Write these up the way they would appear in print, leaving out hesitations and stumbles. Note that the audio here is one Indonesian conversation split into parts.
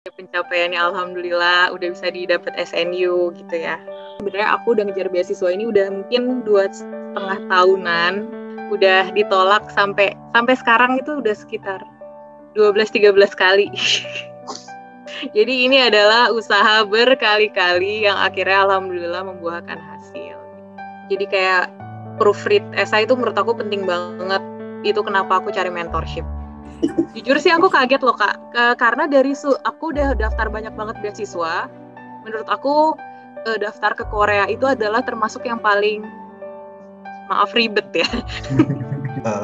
Pencapaiannya alhamdulillah udah bisa didapat SNU gitu ya. Sebenarnya aku udah ngejar beasiswa ini udah mungkin 2,5 tahunan, udah ditolak sampai sekarang itu udah sekitar 12-13 kali. Jadi ini adalah usaha berkali-kali yang akhirnya alhamdulillah membuahkan hasil. Jadi kayak proofread esai itu menurut aku penting banget. Itu kenapa aku cari mentorship. Jujur sih aku kaget loh Kak, karena dari aku udah daftar banyak banget beasiswa. Menurut aku daftar ke Korea itu adalah termasuk yang paling, maaf, ribet ya.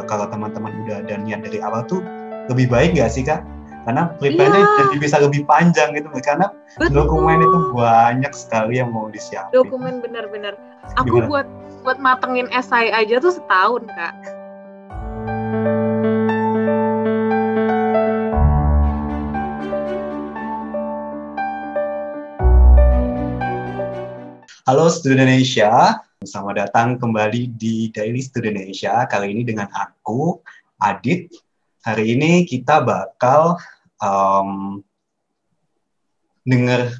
Kalau teman-teman udah ada niat dari awal tuh lebih baik nggak sih Kak? Karena prepare-nya jadi bisa lebih panjang gitu, karena dokumen itu banyak sekali yang mau disiapin. Dokumen bener-bener. Aku buat matengin esai aja tuh setahun Kak. Halo Student Indonesia, selamat datang kembali di Daily Student Indonesia. Kali ini dengan aku, Adit. Hari ini kita bakal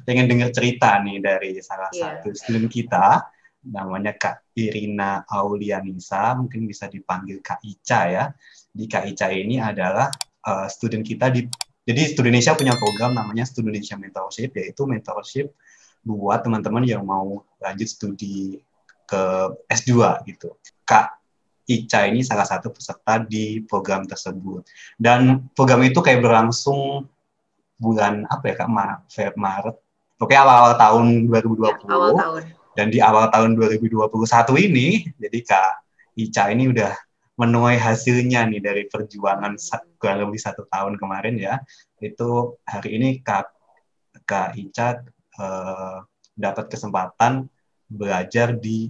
pengen denger cerita nih dari salah satu student kita, namanya Kak Irina Aulianisa, mungkin bisa dipanggil Kak Ica ya. Di Kak Ica ini adalah student kita jadi Student Indonesia punya program namanya Student Indonesia Mentorship, yaitu mentorship buat teman-teman yang mau lanjut studi ke S2 gitu. Kak Ica ini salah satu peserta di program tersebut. Dan program itu kayak berlangsung bulan apa ya Kak, Maret. Pokoknya awal-awal tahun 2020. Ya, awal tahun. Dan di awal tahun 2021 ini, jadi Kak Ica ini udah menuai hasilnya nih dari perjuangan kurang lebih 1 tahun kemarin ya. Itu hari ini Kak Ica dapat kesempatan belajar di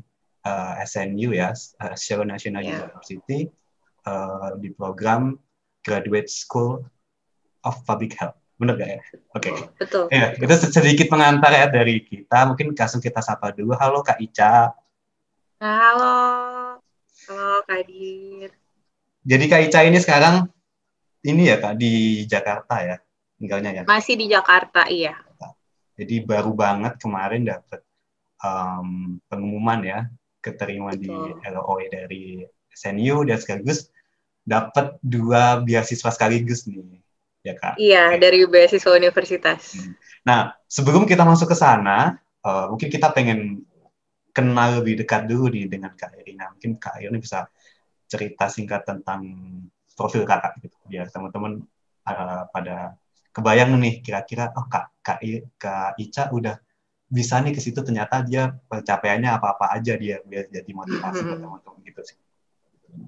SNU ya, Seoul National University, di program Graduate School of Public Health. Benar gak ya? Oke. Betul. Ya, itu sedikit pengantar ya dari kita. Mungkin langsung kita sapa dulu. Halo Kak Ica. Halo Kak Dir. Jadi Kak Ica ini sekarang ini ya Kak, di Jakarta ya tinggalnya ya? Masih di Jakarta, iya. Jadi baru banget kemarin dapat pengumuman ya, keterima di LOE dari SNU dan sekaligus dapat 2 beasiswa sekaligus nih, ya Kak? Iya, dari beasiswa universitas. Nah, sebelum kita masuk ke sana, mungkin kita pengen kenal lebih dekat dulu nih dengan Kak Irina. Mungkin Kak Irina bisa cerita singkat tentang profil Kakak gitu, biar teman-teman pada kebayang nih kira-kira Kak Ica udah bisa nih ke situ, ternyata dia pencapaiannya apa-apa aja dia biar jadi motivasi buat teman-teman gitu sih.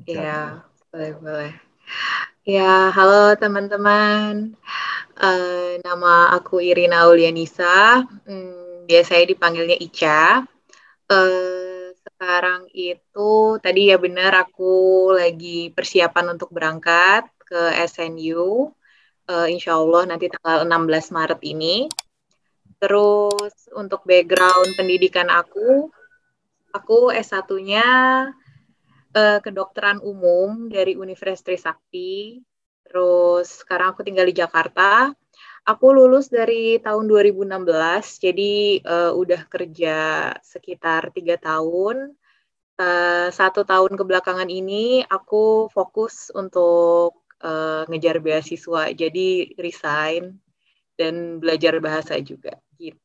Iya, boleh. Ya, halo teman-teman. Nama aku Irina Aulianisa. Biasanya dipanggilnya Ica. Sekarang itu tadi ya benar aku lagi persiapan untuk berangkat ke SNU. Insya Allah nanti tanggal 16 Maret ini. Terus untuk background pendidikan aku S1-nya kedokteran umum dari Universitas Trisakti. Terus sekarang aku tinggal di Jakarta. Aku lulus dari tahun 2016, jadi udah kerja sekitar 3 tahun. 1 tahun kebelakangan ini aku fokus untuk ngejar beasiswa, jadi resign dan belajar bahasa juga gitu.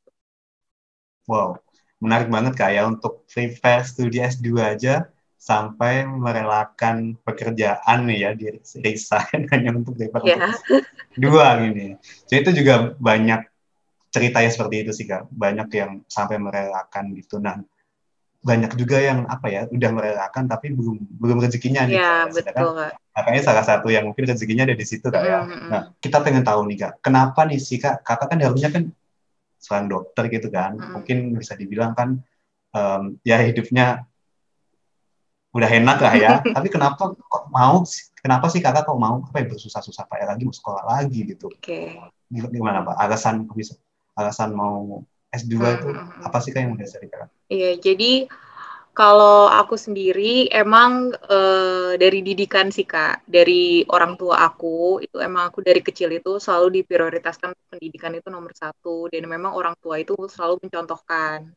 Wow, menarik banget Kak ya, untuk prepare studi S2 aja sampai merelakan pekerjaan nih ya, di resign hanya untuk prepare untuk S2 gini. Jadi itu juga banyak cerita yang seperti itu sih Kak, banyak yang sampai merelakan gitu. Nah, banyak juga yang udah merelakan tapi belum rezekinya nih. Iya, betul Kak. Makanya salah satu yang mungkin rezekinya ada di situ Kak ya. Nah, kita pengen tahu nih Kak, kenapa nih sih Kak, Kakak kan harusnya kan seorang dokter gitu kan, mungkin bisa dibilang kan ya hidupnya udah enak lah ya, tapi kenapa sih Kakak kok mau bersusah-susah payah lagi mau sekolah lagi gitu? Gimana Pak, alasan mau S2 itu apa sih Kak yang mendasari Kakak? Iya, jadi Kalau aku sendiri emang dari didikan sih Kak, dari orang tua aku itu emang aku dari kecil itu selalu diprioritaskan pendidikan itu nomor satu dan memang orang tua itu selalu mencontohkan.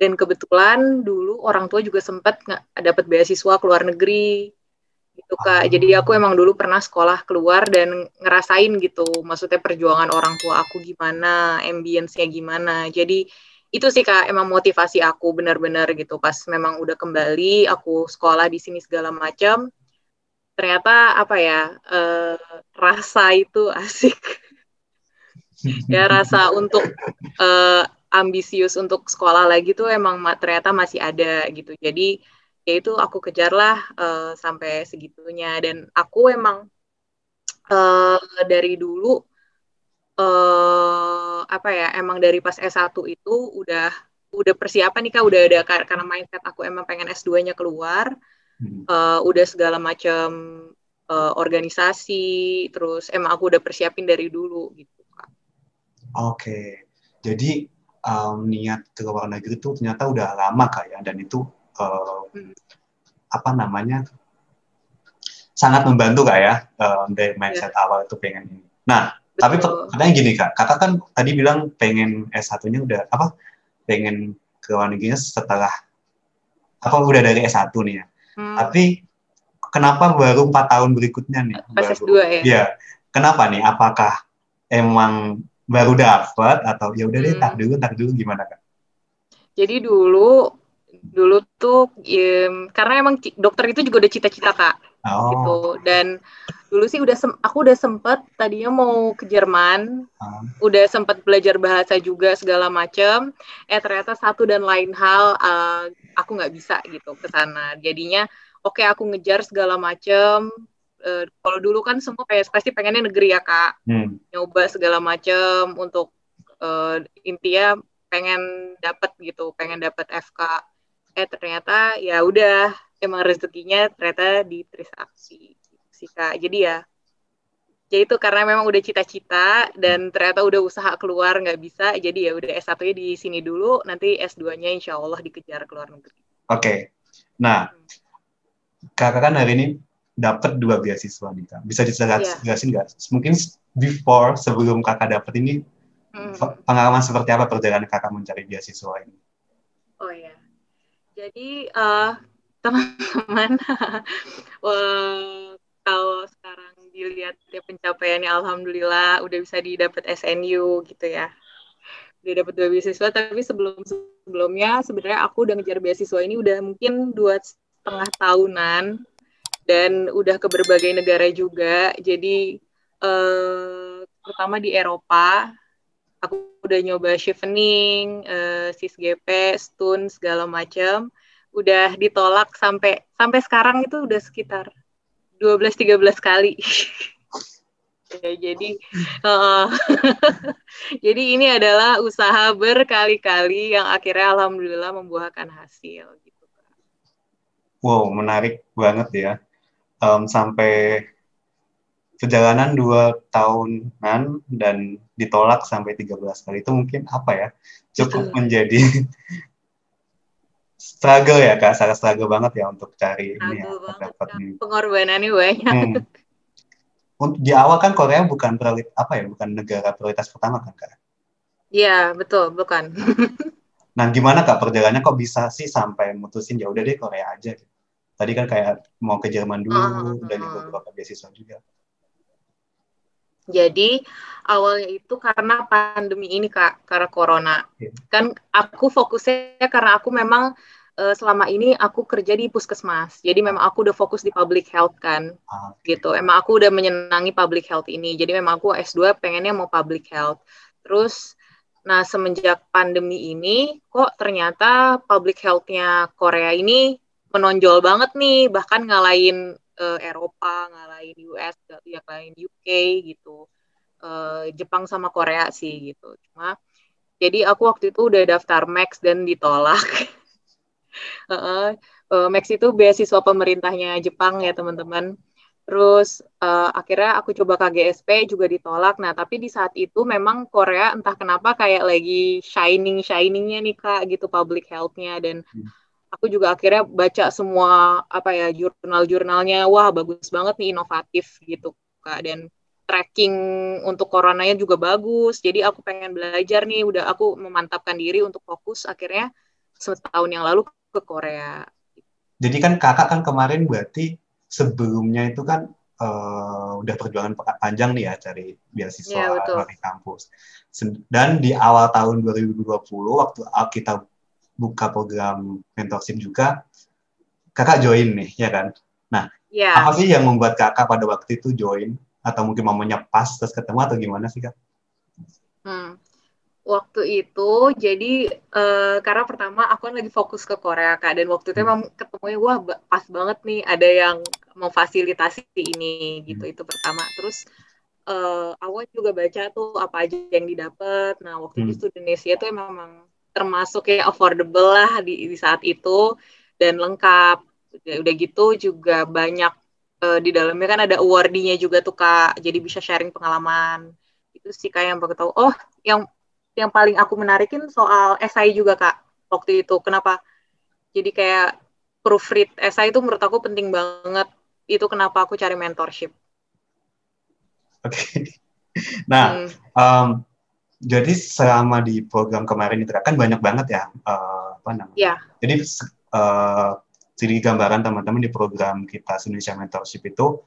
Dan kebetulan dulu orang tua juga sempat dapat beasiswa ke luar negeri gitu Kak. Jadi aku emang dulu pernah sekolah keluar dan ngerasain gitu, maksudnya perjuangan orang tua aku gimana, ambience-nya gimana. Jadi itu sih Kak, emang motivasi aku benar-benar gitu. Pas memang udah kembali, aku sekolah di sini segala macam, ternyata apa ya, rasa itu asik. Ya rasa untuk ambisius untuk sekolah lagi tuh emang ternyata masih ada gitu. Jadi ya itu aku kejarlah sampai segitunya dan aku emang dari dulu apa ya emang dari pas S1 itu udah persiapan nih Kak, udah ada karena mindset aku emang pengen S2-nya keluar, udah segala macam organisasi, terus emang aku udah persiapin dari dulu gitu Kak. Oke, jadi niat ke luar negeri itu ternyata udah lama Kak ya, dan itu apa namanya sangat membantu Kak ya dari mindset awal itu pengen ini. Nah, tapi pertanyaan gini Kak, Kakak kan tadi bilang pengen S1-nya udah apa? Pengen ke luar negerinya setelah apa udah dari S1 nih ya. Tapi kenapa baru 4 tahun berikutnya nih? Pas baru, S2 ya? Iya. Kenapa nih? Apakah emang baru dapat atau ya udah deh tar dulu gimana Kak? Jadi dulu tuh karena emang dokter itu juga udah cita-cita Kak. Gitu. Dan dulu sih aku udah sempet tadinya mau ke Jerman, udah sempet belajar bahasa juga segala macem. Ternyata satu dan lain hal aku nggak bisa gitu ke sana. Jadinya oke, aku ngejar segala macem. Kalau dulu kan semua pasti pengennya negeri ya Kak, nyoba segala macem untuk intinya pengen dapat FK. Ternyata ya udah emang rezekinya ternyata di Trisakti sih Kak. Jadi ya itu karena memang udah cita-cita dan ternyata udah usaha keluar nggak bisa, jadi ya udah S1-nya di sini dulu, nanti S2-nya insya Allah dikejar ke luar negeri. Oke. Nah, Kakak kan hari ini dapat 2 beasiswa nih Kak. Bisa dijelasin nggak? Mungkin sebelum Kakak dapat ini pengalaman seperti apa perjalanan Kakak mencari beasiswa ini? Oh ya, jadi teman-teman, kalau sekarang dilihat ya pencapaiannya alhamdulillah udah bisa didapat SNU gitu ya. Udah dapat 2 beasiswa, tapi sebelumnya sebenarnya aku udah ngejar beasiswa ini udah mungkin 2,5 tahunan dan udah ke berbagai negara juga. Jadi terutama di Eropa, aku udah nyoba Chevening, SISGP, Stun segala macam. Udah ditolak sampai sekarang itu udah sekitar 12-13 kali. Ya, jadi ini adalah usaha berkali-kali yang akhirnya alhamdulillah membuahkan hasil gitu. Wow, menarik banget ya. Sampai perjalanan 2 tahunan dan ditolak sampai 13 kali itu mungkin apa ya? Cukup menjadi struggle ya Kak, sangat struggle banget ya untuk cari ini ya, dapat nih. Pengorbanannya banyak. Di awal kan Korea bukan bukan negara prioritas pertama kan Kak? Iya, betul, bukan. Nah, gimana Kak perjalanannya kok bisa sih sampai mutusin ya udah deh Korea aja? Tadi kan kayak mau ke Jerman dulu dan beberapa beasiswa juga. Jadi awalnya itu karena pandemi ini Kak, karena corona. Kan aku fokusnya karena aku memang selama ini aku kerja di puskesmas. Jadi memang aku udah fokus di public health kan. Gitu. Emang aku udah menyenangi public health ini. Jadi memang aku S2 pengennya mau public health. Terus nah semenjak pandemi ini kok ternyata public health-nya Korea ini menonjol banget nih, bahkan ngalahin Eropa, ngalahin US, ngalahin UK gitu. Jepang sama Korea sih gitu. Cuma jadi aku waktu itu udah daftar Max dan ditolak. Max itu beasiswa pemerintahnya Jepang ya teman-teman. Terus akhirnya aku coba KGSP juga ditolak. Nah tapi di saat itu memang Korea entah kenapa kayak lagi shiningnya nih Kak gitu public health-nya dan aku juga akhirnya baca semua apa ya jurnal-jurnalnya, wah bagus banget nih, inovatif gitu Kak, dan tracking untuk coronanya juga bagus. Jadi aku pengen belajar nih, udah aku memantapkan diri untuk fokus akhirnya setahun yang lalu ke Korea. Jadi kan kakak kan kemarin berarti sebelumnya itu kan udah perjuangan panjang nih ya cari beasiswa Ya betul. di kampus. Dan di awal tahun 2020 waktu kita buka program mentorship juga, kakak join nih, ya kan? Nah, apa Ya. sih yang membuat kakak pada waktu itu join? Atau mungkin momennya pas terus ketemu atau gimana sih kak? Hmm. Waktu itu jadi karena pertama aku kan lagi fokus ke Korea Kak, dan waktu itu Hmm. emang ketemunya wah pas banget nih ada yang memfasilitasi ini gitu, Hmm. itu pertama. Terus aku juga baca tuh apa aja yang didapat. Nah waktu itu Hmm. Indonesia tuh memang termasuk ya affordable lah di saat itu dan lengkap. Udah gitu juga banyak di dalamnya kan ada awardee-nya juga tuh Kak, jadi bisa sharing pengalaman. Itu sih kayak yang baru tahu. Oh, yang paling aku menarikin soal esai juga Kak waktu itu. Kenapa? Jadi kayak proofread esai itu menurut aku penting banget. Itu kenapa aku cari mentorship. Oke. Nah, Hmm, jadi selama di program kemarin itu kan banyak banget ya apa namanya. ya, Jadi jadi gambaran teman-teman di program kita Indonesia Mentorship itu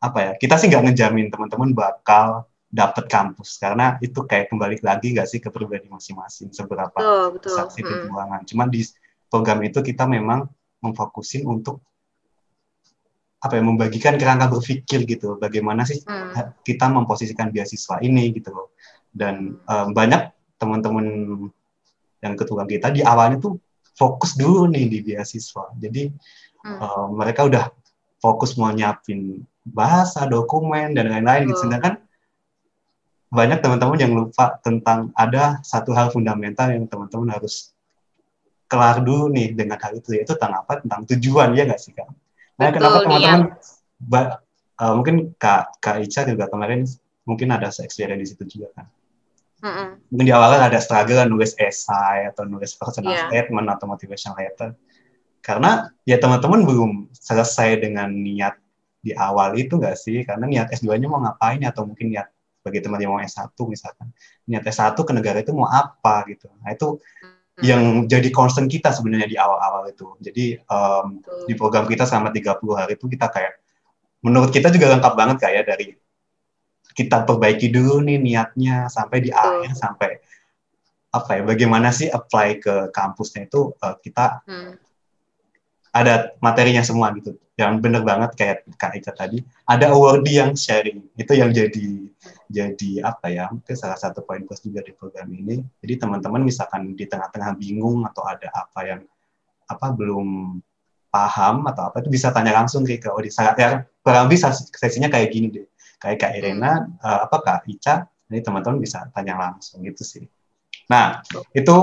apa ya? Kita sih nggak ngejamin teman-teman bakal dapet kampus karena itu kayak kembali lagi nggak sih ke pribadi masing-masing seberapa betul, betul. besar sih perjuangan. Cuma di program itu kita memang memfokusin untuk apa ya membagikan kerangka berpikir gitu bagaimana sih Hmm, kita memposisikan beasiswa ini gitu loh dan hmm, banyak teman-teman yang ketua kita di awalnya tuh fokus dulu nih di beasiswa jadi hmm, mereka udah fokus mau nyiapin bahasa dokumen dan lain-lain gitu betul. sedangkan banyak teman-teman yang lupa tentang ada satu hal fundamental yang teman-teman harus kelar dulu nih dengan hal itu yaitu tentang apa tentang tujuan ya nggak sih kak. Nah kenapa Betul, niat. teman-teman mungkin Kak Ica juga kemarin mungkin ada experience di situ juga kan. Mm-mm. Mungkin di awal kan ada struggle nulis esai atau nulis personal Iya, statement atau motivation letter. Karena ya teman-teman belum selesai dengan niat di awal itu nggak sih? Karena niat S2-nya mau ngapain atau mungkin niat bagi teman yang mau S1 misalkan. Niat S1 ke negara itu mau apa gitu. Nah itu mm-mm. yang jadi concern kita sebenarnya di awal-awal itu. Jadi di Betul. program kita selama 30 hari itu kita kayak menurut kita juga lengkap banget kayak dari kita perbaiki dulu nih niatnya sampai di Betul. akhir sampai apa ya bagaimana sih apply ke kampusnya itu kita Hmm, ada materinya semua gitu yang bener banget kayak Kak Ika tadi ada awardee yang sharing itu yang jadi apa ya mungkin salah satu poin plus juga di program ini jadi teman-teman misalkan di tengah-tengah bingung atau ada apa yang apa belum paham atau apa itu bisa tanya langsung ke Odi ya kurang lebih sesinya kayak gini deh kayak Kak hmm, Irena apa Kak Ica jadi teman-teman bisa tanya langsung gitu sih nah betul. itu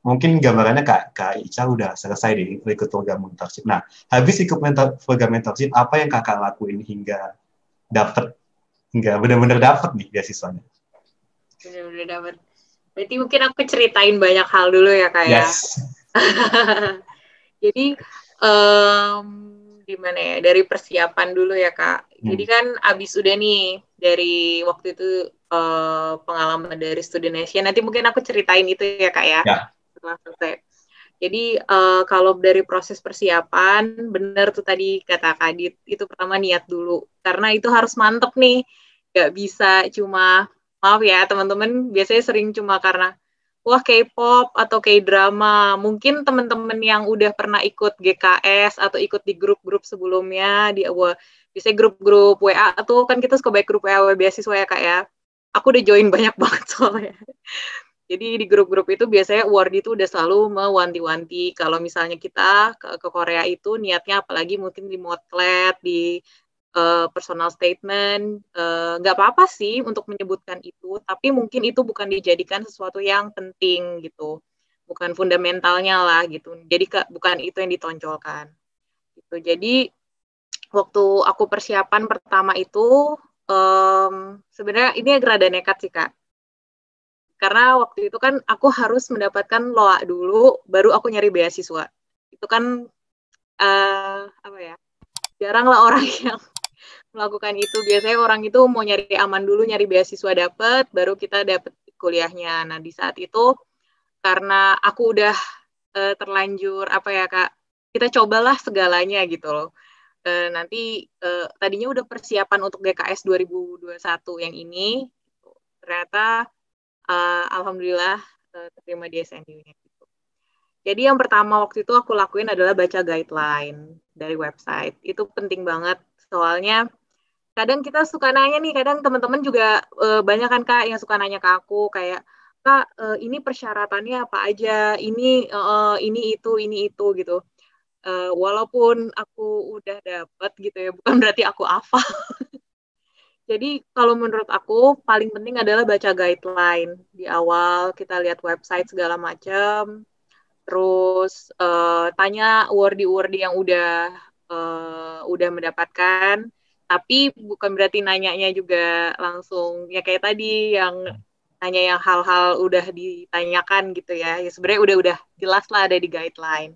mungkin gambarannya Kak Ica udah selesai deh ikut program mentorship. Nah, habis ikut program mentorship, apa yang kakak lakuin hingga dapet, hingga benar-benar dapet nih beasiswanya? Benar-benar dapat. Berarti mungkin aku ceritain banyak hal dulu ya Kak ya. Yes. Jadi em, gimana ya, dari persiapan dulu ya Kak. Jadi Hmm. kan abis udah nih dari waktu itu pengalaman dari Student Nation. Nanti mungkin aku ceritain itu ya Kak ya Ya. setelah selesai. Jadi kalau dari proses persiapan, benar tuh tadi kata Kadit, itu pertama niat dulu. Karena itu harus mantep nih. Gak bisa cuma, maaf ya teman-teman, biasanya sering cuma karena wah K-pop atau K-drama. Mungkin teman-teman yang udah pernah ikut GKS atau ikut di grup-grup sebelumnya, biasanya grup-grup WA tuh kan kita suka baik grup WA beasiswa ya Kak ya. Aku udah join banyak banget soalnya. Jadi di grup-grup itu biasanya award itu udah selalu mewanti-wanti kalau misalnya kita ke Korea itu niatnya apalagi mungkin di motlet, di personal statement, nggak apa-apa sih untuk menyebutkan itu, tapi mungkin itu bukan dijadikan sesuatu yang penting gitu, bukan fundamentalnya lah gitu. Jadi bukan itu yang ditonjolkan. Gitu. Jadi waktu aku persiapan pertama itu sebenarnya ini agak rada nekat sih Kak, Karena waktu itu kan aku harus mendapatkan LOA dulu, baru aku nyari beasiswa. Itu kan apa ya? Jarang lah orang yang melakukan itu. Biasanya orang itu mau nyari aman dulu, nyari beasiswa dapet, baru kita dapet kuliahnya. Nah, di saat itu karena aku udah terlanjur apa ya Kak, kita cobalah segalanya gitu loh. Nanti tadinya udah persiapan untuk GKS 2021 yang ini, ternyata alhamdulillah terima di SNU-nya gitu. Jadi yang pertama waktu itu aku lakuin adalah baca guideline dari website. Itu penting banget soalnya kadang kita suka nanya nih, kadang teman-teman juga banyak kan Kak yang suka nanya ke aku kayak Kak ini persyaratannya apa aja, ini itu gitu. Walaupun aku udah dapet gitu ya, bukan berarti aku hafal. Jadi kalau menurut aku paling penting adalah baca guideline di awal, kita lihat website segala macam, terus tanya wordy-wordy yang udah mendapatkan, tapi bukan berarti nanyanya juga langsung ya kayak tadi yang nanya yang hal-hal udah ditanyakan gitu ya. Ya sebenarnya udah jelas lah ada di guideline.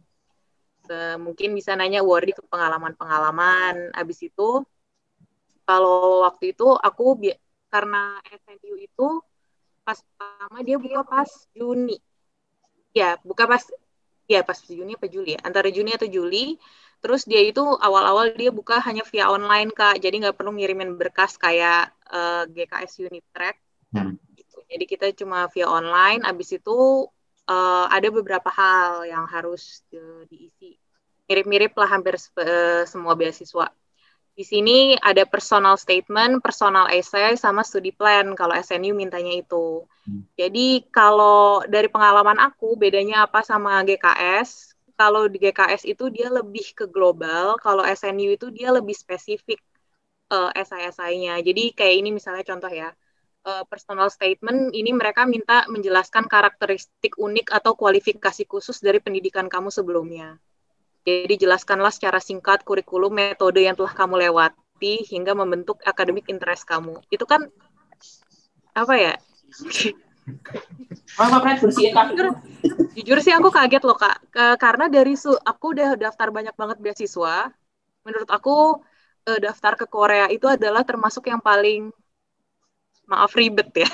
Mungkin bisa nanya wordy ke pengalaman-pengalaman. Abis itu kalau waktu itu aku karena SNU itu pas pertama dia buka pas Juni. Pas Juni apa Juli ya? Antara Juni atau Juli. Terus dia itu awal-awal dia buka hanya via online Kak. Jadi nggak perlu ngirimin berkas kayak GKS Unit Track. Gitu. Jadi kita cuma via online. Abis itu ada beberapa hal yang harus diisi. Mirip-mirip lah hampir semua beasiswa. Di sini ada personal statement, personal essay, sama studi plan kalau SNU mintanya itu. Jadi kalau dari pengalaman aku, bedanya apa sama GKS? Kalau di GKS itu dia lebih ke global, kalau SNU itu dia lebih spesifik essay-essaynya. Jadi kayak ini misalnya contoh ya, personal statement ini mereka minta menjelaskan karakteristik unik atau kualifikasi khusus dari pendidikan kamu sebelumnya. Jadi jelaskanlah secara singkat kurikulum, metode yang telah kamu lewati hingga membentuk academic interest kamu. Itu kan apa ya? Jujur sih aku kaget loh Kak, karena dari aku udah daftar banyak banget beasiswa. Menurut aku daftar ke Korea itu adalah termasuk yang paling ribet ya.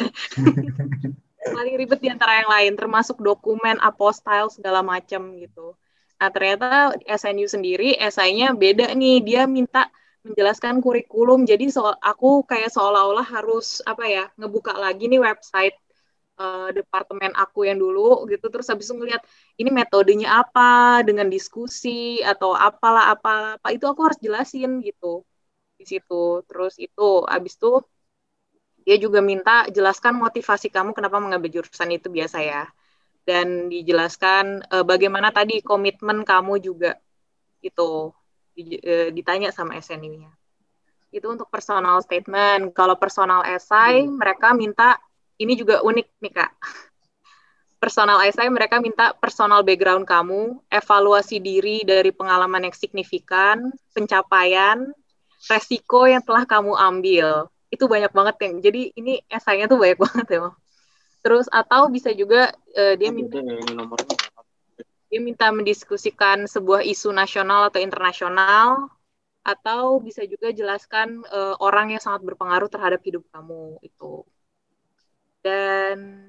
Paling ribet di antara yang lain, termasuk dokumen, apostille segala macam gitu. Nah, ternyata SNU sendiri, esainya beda nih. Dia minta menjelaskan kurikulum. Jadi aku kayak seolah-olah harus ngebuka lagi nih website departemen aku yang dulu gitu. Terus habis itu ngeliat ini metodenya apa, dengan diskusi atau apalah itu aku harus jelasin gitu di situ. Terus itu habis itu dia juga minta jelaskan motivasi kamu kenapa mengambil jurusan itu biasa ya. Dan dijelaskan bagaimana tadi komitmen kamu juga itu ditanya sama SNU-nya. Itu untuk personal statement. Kalau personal essay mereka minta, ini juga unik nih Kak. Personal essay mereka minta personal background kamu, evaluasi diri dari pengalaman yang signifikan, pencapaian, resiko yang telah kamu ambil. Itu banyak banget yang. Jadi ini essay-nya tuh banyak banget ya. Terus atau bisa juga dia minta mendiskusikan sebuah isu nasional atau internasional, atau bisa juga jelaskan orang yang sangat berpengaruh terhadap hidup kamu itu. Dan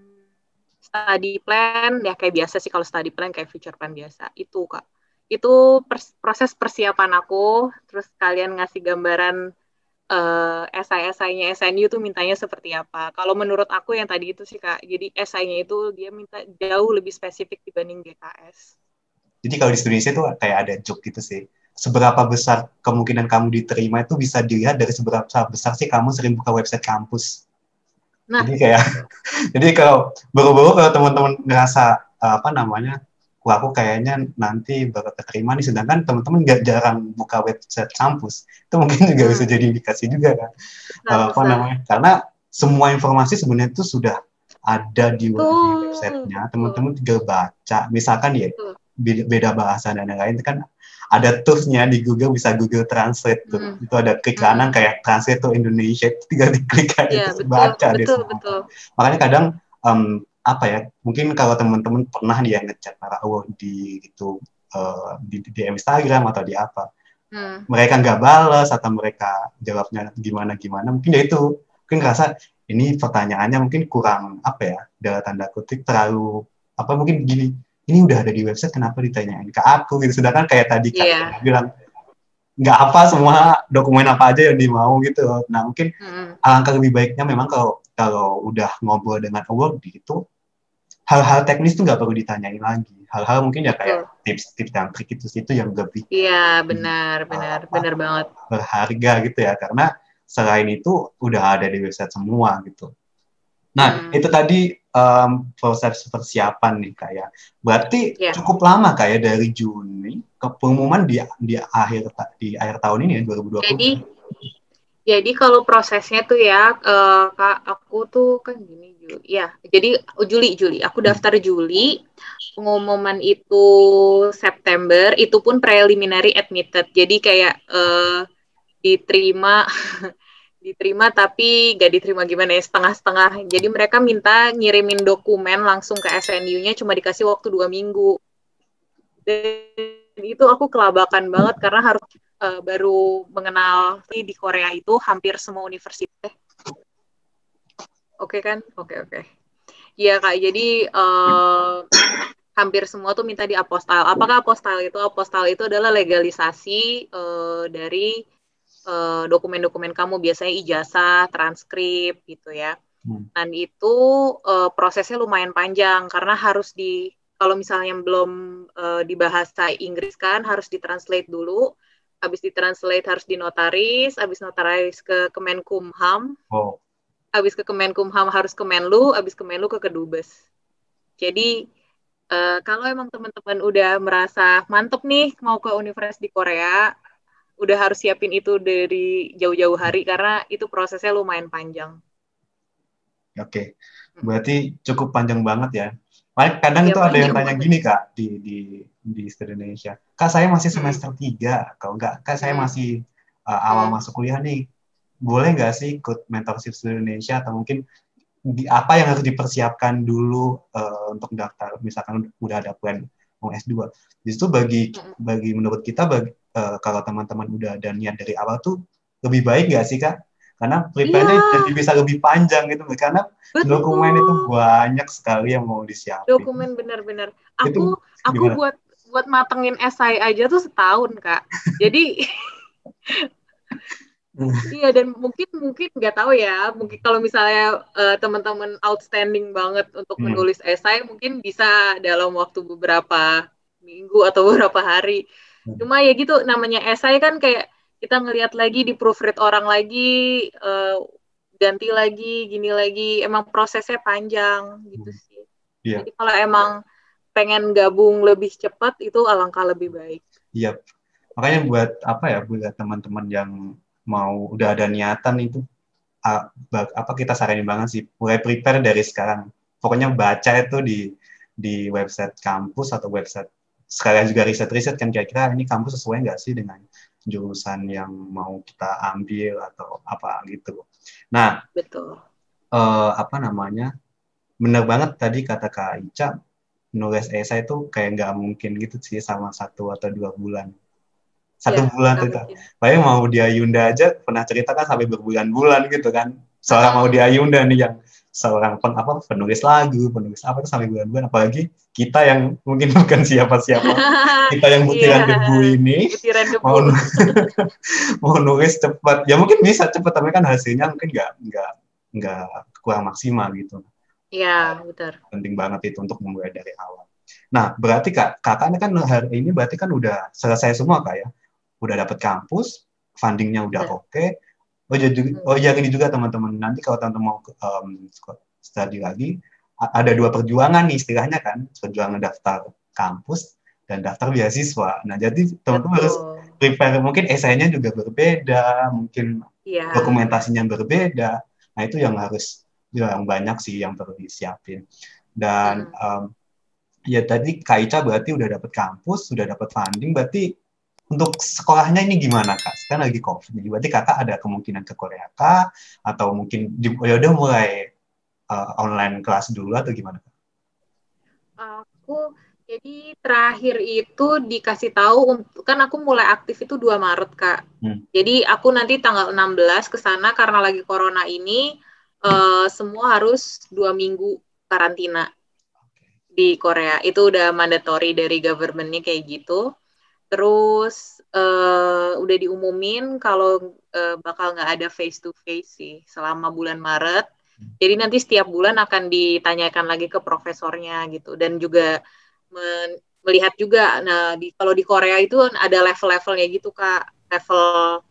study plan ya kayak biasa sih, kalau study plan kayak future plan biasa itu Kak. Itu proses persiapan aku. Terus kalian ngasih gambaran esai-esainya SNU tuh mintanya seperti apa. Kalau menurut aku yang tadi itu sih Kak, jadi esainya itu dia minta jauh lebih spesifik dibanding GKS. Jadi kalau di Indonesia tuh kayak ada joke gitu sih. Seberapa besar kemungkinan kamu diterima itu bisa dilihat dari seberapa besar sih kamu sering buka website kampus. Nah. Jadi kalau baru-baru kalau teman-teman ngerasa wah aku kayaknya nanti bakal keterima nih, sedangkan teman-teman nggak jarang buka website kampus, itu mungkin juga bisa jadi indikasi juga kan. Karena semua informasi sebenarnya itu sudah ada di websitenya, teman-teman tinggal baca. Misalkan ya beda bahasa dan lain-lain itu kan ada tools-nya di Google, bisa Google Translate tuh. Itu ada klik kanan kayak Translate to Indonesia, tinggal diklik aja terus baca deh semua. Makanya kadang apa ya, mungkin kalau teman-teman pernah dia ngechat para award di gitu di Instagram atau di apa, mereka nggak balas atau mereka jawabnya gimana, mungkin ya itu, mungkin ngerasa ini pertanyaannya mungkin kurang apa ya, dalam tanda kutip terlalu apa, mungkin gini, ini udah ada di website kenapa ditanyain ke aku gitu, sedangkan kayak tadi Kak bilang nggak apa semua dokumen apa aja yang dimau gitu. Nah mungkin alangkah lebih baiknya memang kalau udah ngobrol dengan award itu, hal-hal teknis tuh nggak perlu ditanyain lagi. Hal-hal mungkin ya kayak tips-tips dan trik itu yang lebih benar banget, berharga gitu ya, karena selain itu udah ada di website semua gitu. Nah itu tadi proses persiapan nih kayak, berarti cukup lama kayak dari Juni ke pengumuman di akhir tahun ini ya 2020. Jadi kalau prosesnya tuh ya, Kak, aku tuh kan gini jadi Juli, aku daftar Juli, pengumuman itu September, itu pun preliminary admitted, jadi kayak diterima diterima tapi gak diterima gimana ya, setengah-setengah. Jadi mereka minta ngirimin dokumen langsung ke SNU-nya, cuma dikasih waktu 2 minggu. Dan itu aku kelabakan banget karena harus baru mengenal di Korea itu hampir semua universitas. Oke kan? Oke. Iya Kak, jadi hampir semua tuh minta di apostille. Apakah apostille itu? Apostille itu adalah legalisasi dari dokumen-dokumen kamu, biasanya ijazah, transkrip gitu ya. Dan itu prosesnya lumayan panjang karena harus kalau misalnya belum di bahasa Inggris kan harus ditranslate dulu, habis ditranslate harus dinotaris, habis notaris ke Kemenkumham, habis ke Kemenkumham harus ke Menlu, habis ke Menlu ke Kedubes. Jadi kalau emang teman-teman udah merasa mantep nih mau ke universitas di Korea, udah harus siapin itu dari jauh-jauh hari karena itu prosesnya lumayan panjang. Oke, berarti cukup panjang banget ya. Kadang itu ada yang tanya gini Kak di Indonesia, Kak saya masih semester 3, kalau enggak Kak saya masih awal masuk kuliah nih, boleh nggak sih ikut mentorship Indonesia, atau mungkin apa yang harus dipersiapkan dulu untuk daftar, misalkan udah ada plan mau S2. Justru bagi menurut kita, kalau teman-teman udah ada niat dari awal tuh lebih baik nggak sih Kak? Karena prepare-nya jadi bisa lebih panjang gitu, karena dokumen itu banyak sekali yang mau disiapin. Dokumen benar-benar. Aku buat matengin esai aja tuh setahun Kak. Jadi iya, dan mungkin nggak tahu ya, mungkin kalau misalnya teman-teman outstanding banget untuk menulis esai, mungkin bisa dalam waktu beberapa minggu atau beberapa hari. Cuma ya gitu, namanya esai kan kayak kita ngelihat lagi, di proofread orang lagi, ganti lagi, gini lagi, emang prosesnya panjang gitu sih. Jadi kalau emang pengen gabung lebih cepat, itu alangkah lebih baik. Iya, makanya buat teman-teman yang mau udah ada niatan itu, kita saranin banget sih, mulai prepare dari sekarang. Pokoknya baca itu di website kampus atau website, sekalian juga riset kan, kira-kira ini kampus sesuai nggak sih dengan jurusan yang mau kita ambil atau apa gitu. Nah, betul. Bener banget tadi kata Kak Ica, nulis esai itu kayak nggak mungkin gitu sih sama 1 atau 2 bulan. 1 bulan tuh Kak. Paling mau dia Yunda aja pernah cerita kan sampai berbulan-bulan gitu kan. Seorang mau dia Yunda nih yang seorang penulis lagu, penulis apa tuh sampai bulan-bulan, apalagi kita yang mungkin bukan siapa-siapa. Kita yang butiran debu ini mau nulis cepat. Ya mungkin bisa cepat, tapi kan hasilnya mungkin nggak kurang maksimal gitu. Iya, betul. Penting banget itu untuk memulai dari awal. Nah, berarti kakaknya kan hari ini berarti kan udah selesai semua Kak ya? Udah dapat kampus, fundingnya udah oke. Ini juga teman-teman, nanti kalau teman-teman mau study lagi, ada 2 perjuangan nih istilahnya kan, perjuangan daftar kampus dan daftar beasiswa. Nah, jadi teman-teman harus prepare, mungkin esainya juga berbeda, mungkin dokumentasinya berbeda. Nah, itu yang banyak sih yang perlu disiapin. Dan ya tadi Kak Ica berarti udah dapat kampus, sudah dapat funding, berarti untuk sekolahnya ini gimana Kak? Sekarang lagi COVID, berarti Kakak ada kemungkinan ke Korea Kak? Atau mungkin udah mulai online kelas dulu atau gimana Kak? Aku jadi terakhir itu dikasih tahu kan aku mulai aktif itu 2 Maret, Kak. Jadi aku nanti tanggal 16 ke sana karena lagi corona ini semua harus 2 minggu karantina di Korea. Itu udah mandatory dari government-nya kayak gitu. Terus udah diumumin kalau bakal nggak ada face to face sih selama bulan Maret. Jadi nanti setiap bulan akan ditanyakan lagi ke profesornya gitu dan juga melihat juga. Nah, kalau di Korea itu ada level-levelnya gitu Kak, level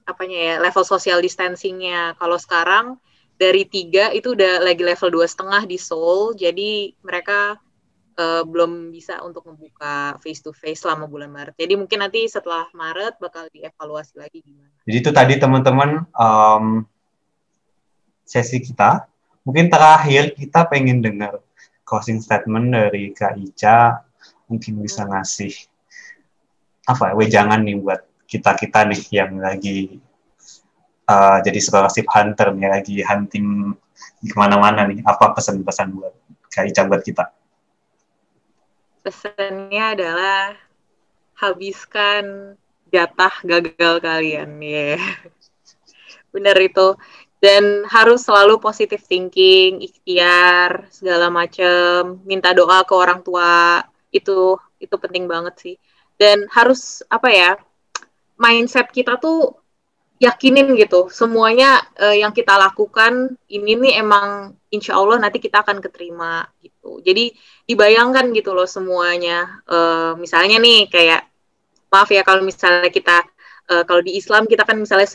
apanya ya, level social distancingnya. Kalau sekarang dari 3 itu udah lagi level 2,5 di Seoul. Jadi mereka belum bisa untuk membuka face to face selama bulan Maret. Jadi mungkin nanti setelah Maret bakal dievaluasi lagi gimana. Jadi itu tadi teman-teman sesi kita. Mungkin terakhir kita pengen dengar closing statement dari Kak Ica. Mungkin bisa ngasih apa ya, wejangan nih buat kita-kita nih yang lagi jadi scholarship hunter nih, lagi hunting di kemana-mana nih. Apa pesan-pesan buat Kak Ica buat kita? Pesannya adalah habiskan jatah gagal kalian ya. Yeah. Bener itu. Dan harus selalu positive thinking, ikhtiar, segala macam, minta doa ke orang tua. Itu penting banget sih. Dan harus apa ya? Mindset kita tuh yakinin gitu. Semuanya yang kita lakukan ini nih emang insya Allah nanti kita akan keterima gitu. Jadi dibayangkan gitu loh semuanya. Misalnya nih kayak maaf ya kalau misalnya kita kalau di Islam kita kan misalnya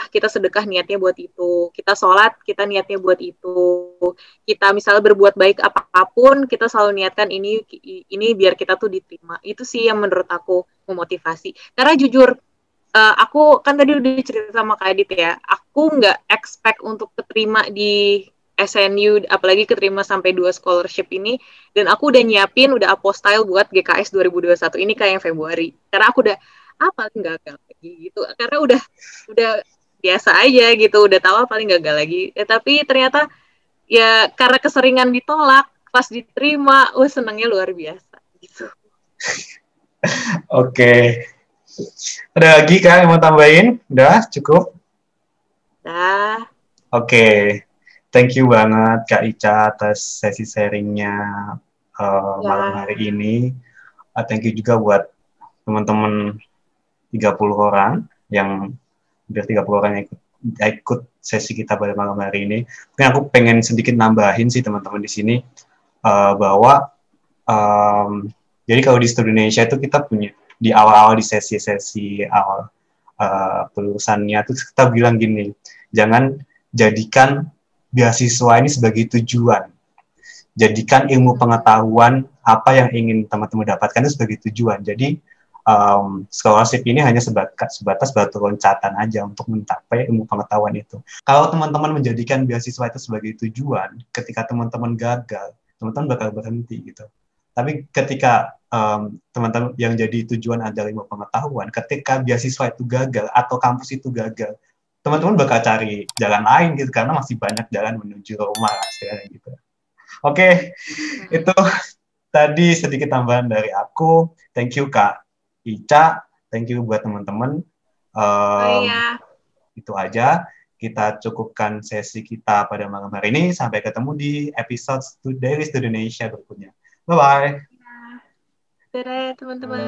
kita sedekah niatnya buat itu, kita sholat kita niatnya buat itu, kita misalnya berbuat baik apapun kita selalu niatkan ini biar kita tuh diterima. Itu sih yang menurut aku memotivasi. Karena jujur aku kan tadi udah cerita sama Kak Adit ya, aku nggak expect untuk keterima di SNU, apalagi keterima sampai 2 scholarship ini, dan aku udah nyiapin, udah apostyle buat GKS 2021 ini kayak yang Februari. Karena aku udah, paling gagal lagi gitu. Karena udah biasa aja gitu, udah tahu paling gagal lagi. Tapi ternyata ya karena keseringan ditolak, pas diterima, senangnya luar biasa gitu. Oke. Ada lagi Kak yang mau tambahin? Udah cukup? Dah. Oke. Thank you banget Kak Ica atas sesi sharingnya malam hari ini. Thank you juga buat teman-teman 30 orang yang hampir 30 orang yang ikut sesi kita pada malam hari ini. Mungkin aku pengen sedikit nambahin sih teman-teman di sini bahwa jadi kalau di Studi Indonesia itu kita punya di awal-awal di sesi-sesi awal kelulusannya tuh kita bilang gini, jangan jadikan beasiswa ini sebagai tujuan. Jadikan ilmu pengetahuan apa yang ingin teman-teman dapatkan itu sebagai tujuan. Jadi scholarship ini hanya sebatas batu loncatan aja untuk mencapai ilmu pengetahuan itu. Kalau teman-teman menjadikan beasiswa itu sebagai tujuan, ketika teman-teman gagal, teman-teman bakal berhenti gitu. Tapi ketika teman-teman yang jadi tujuan adalah ilmu pengetahuan, ketika beasiswa itu gagal atau kampus itu gagal, teman-teman bakal cari jalan lain gitu karena masih banyak jalan menuju Roma gitu. Oke, itu tadi sedikit tambahan dari aku. Thank you Kak Ica, thank you buat teman-teman. Itu aja. Kita cukupkan sesi kita pada malam hari ini. Sampai ketemu di episode Daily Studi Indonesia berikutnya. Bye-bye. Dadah teman-teman.